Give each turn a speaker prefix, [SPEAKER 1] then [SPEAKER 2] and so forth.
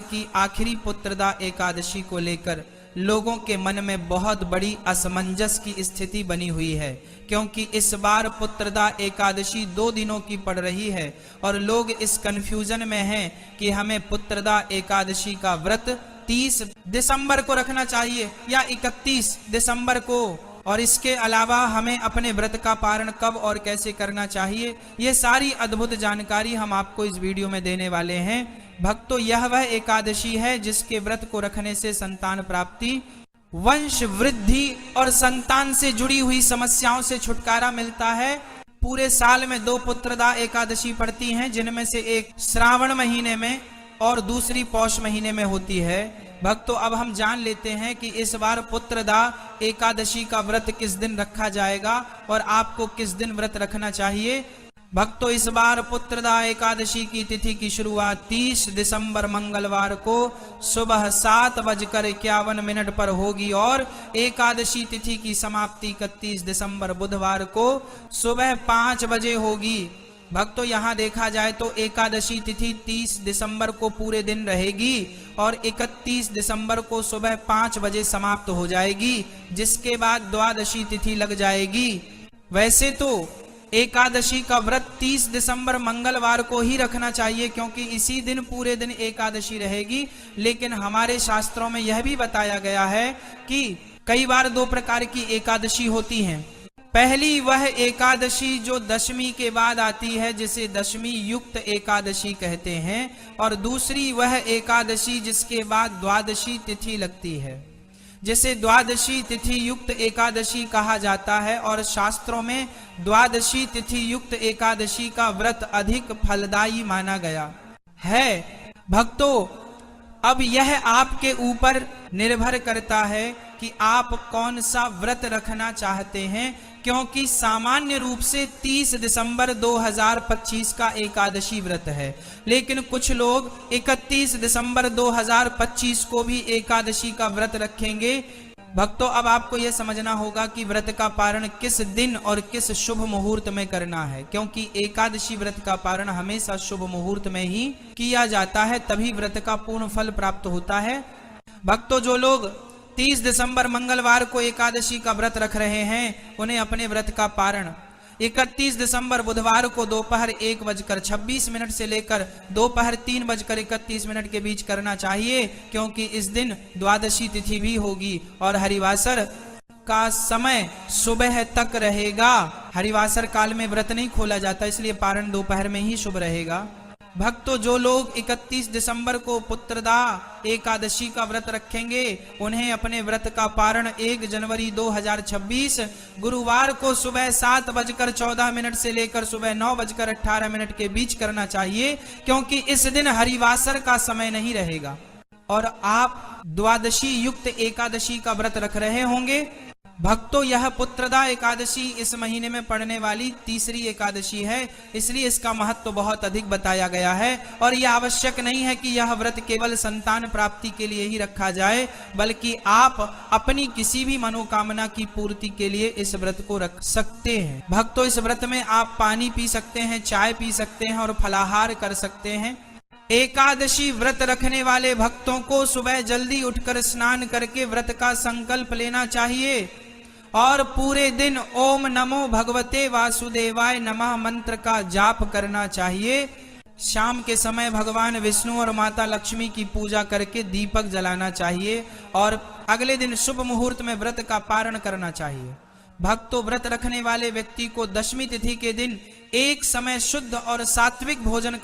[SPEAKER 1] की आखिरी पुत्रदा एकादशी को लेकर लोगों के मन में बहुत बड़ी असमंजस की स्थिति बनी हुई है, क्योंकि इस बार पुत्रदा एकादशी 2 दिनों की पड़ रही है और लोग इस कंफ्यूजन में हैं कि हमें पुत्रदा एकादशी का व्रत 30 दिसंबर को रखना चाहिए या 31 दिसंबर को, और इसके अलावा हमें अपने व्रत का पारण कब और कैसे करना चाहिए। ये सारी अद्भुत जानकारी हम आपको इस वीडियो में देने वाले हैं। भक्तों, यह वह एकादशी है जिसके व्रत को रखने से संतान प्राप्ति, वंश वृद्धि और संतान से जुड़ी हुई समस्याओं से छुटकारा मिलता है। पूरे साल में 2 पुत्रदा एकादशी पड़ती हैं, जिनमें से एक श्रावण महीने में और दूसरी पौष महीने में होती है। भक्तों, अब हम जान लेते हैं कि इस बार पुत्रदा एकादशी का व्रत किस दिन रखा जाएगा और आपको किस दिन व्रत रखना चाहिए। भक्तों, इस बार पुत्रदा एकादशी की तिथि की शुरुआत 30 दिसंबर मंगलवार को सुबह 7:51 पर होगी और एकादशी तिथि की समाप्ति 31 दिसंबर बुधवार को सुबह 5 बजे होगी। भक्तों, यहाँ देखा जाए तो एकादशी तिथि 30 दिसंबर को पूरे दिन रहेगी और 31 दिसंबर को सुबह 5 बजे समाप्त हो जाएगी, जिसके बाद द्वादशी तिथि लग जाएगी। वैसे तो एकादशी का व्रत 30 दिसंबर मंगलवार को ही रखना चाहिए, क्योंकि इसी दिन पूरे दिन एकादशी रहेगी, लेकिन हमारे शास्त्रों में यह भी बताया गया है कि कई बार 2 प्रकार की एकादशी होती हैं। पहली वह एकादशी जो दशमी के बाद आती है, जिसे दशमी युक्त एकादशी कहते हैं, और दूसरी वह एकादशी जिसके बाद द्वादशी तिथि लगती है, जिसे द्वादशी तिथि युक्त एकादशी कहा जाता है। और शास्त्रों में द्वादशी तिथि युक्त एकादशी का व्रत अधिक फलदायी माना गया है। भक्तों, अब यह आपके ऊपर निर्भर करता है कि आप कौन सा व्रत रखना चाहते हैं, क्योंकि सामान्य रूप से 30 दिसंबर 2025 का एकादशी व्रत है, लेकिन कुछ लोग 31 दिसंबर 2025 को भी एकादशी का व्रत रखेंगे। भक्तों, अब आपको यह समझना होगा कि व्रत का पारण किस दिन और किस शुभ मुहूर्त में करना है, क्योंकि एकादशी व्रत का पारण हमेशा शुभ मुहूर्त में ही किया जाता है, तभी व्रत का पूर्ण फल प्राप्त होता है। भक्तों, जो लोग 30 दिसंबर मंगलवार को एकादशी का व्रत रख रहे हैं, उन्हें अपने व्रत का पारण 31 दिसंबर बुधवार को दोपहर 1:26 से लेकर दोपहर 3:31 के बीच करना चाहिए, क्योंकि इस दिन द्वादशी तिथि भी होगी और हरिवासर का समय सुबह तक रहेगा। हरिवासर काल में व्रत नहीं खोला जाता, इसलिए पारण दोपहर में ही शुभ रहेगा। भक्तों, जो लोग 31 दिसंबर को पुत्रदा एकादशी का व्रत रखेंगे, उन्हें अपने व्रत का पारण 1 जनवरी 2026 गुरुवार को सुबह 7:14 से लेकर सुबह 9:18 के बीच करना चाहिए, क्योंकि इस दिन हरिवासर का समय नहीं रहेगा और आप द्वादशी युक्त एकादशी का व्रत रख रहे होंगे। भक्तों, यह पुत्रदा एकादशी इस महीने में पड़ने वाली तीसरी एकादशी है, इसलिए इसका महत्व बहुत अधिक बताया गया है। और यह आवश्यक नहीं है कि यह व्रत केवल संतान प्राप्ति के लिए ही रखा जाए, बल्कि आप अपनी किसी भी मनोकामना की पूर्ति के लिए इस व्रत को रख सकते हैं। भक्तों, इस व्रत में आप पानी पी सकते हैं, चाय पी सकते हैं और फलाहार कर सकते हैं। एकादशी व्रत रखने वाले भक्तों को सुबह जल्दी उठकर स्नान करके व्रत का संकल्प लेना चाहिए और पूरे दिन ओम नमो भगवते वासुदेवाय नमः मंत्र का जाप करना चाहिए। शाम के समय भगवान विष्णु और माता लक्ष्मी की पूजा करके दीपक जलाना चाहिए और अगले दिन शुभ मुहूर्त में व्रत का पारण करना चाहिए। भक्तों, व्रत रखने वाले व्यक्ति को दशमी तिथि के दिन एक समय शुद्ध और सात्विक भोजन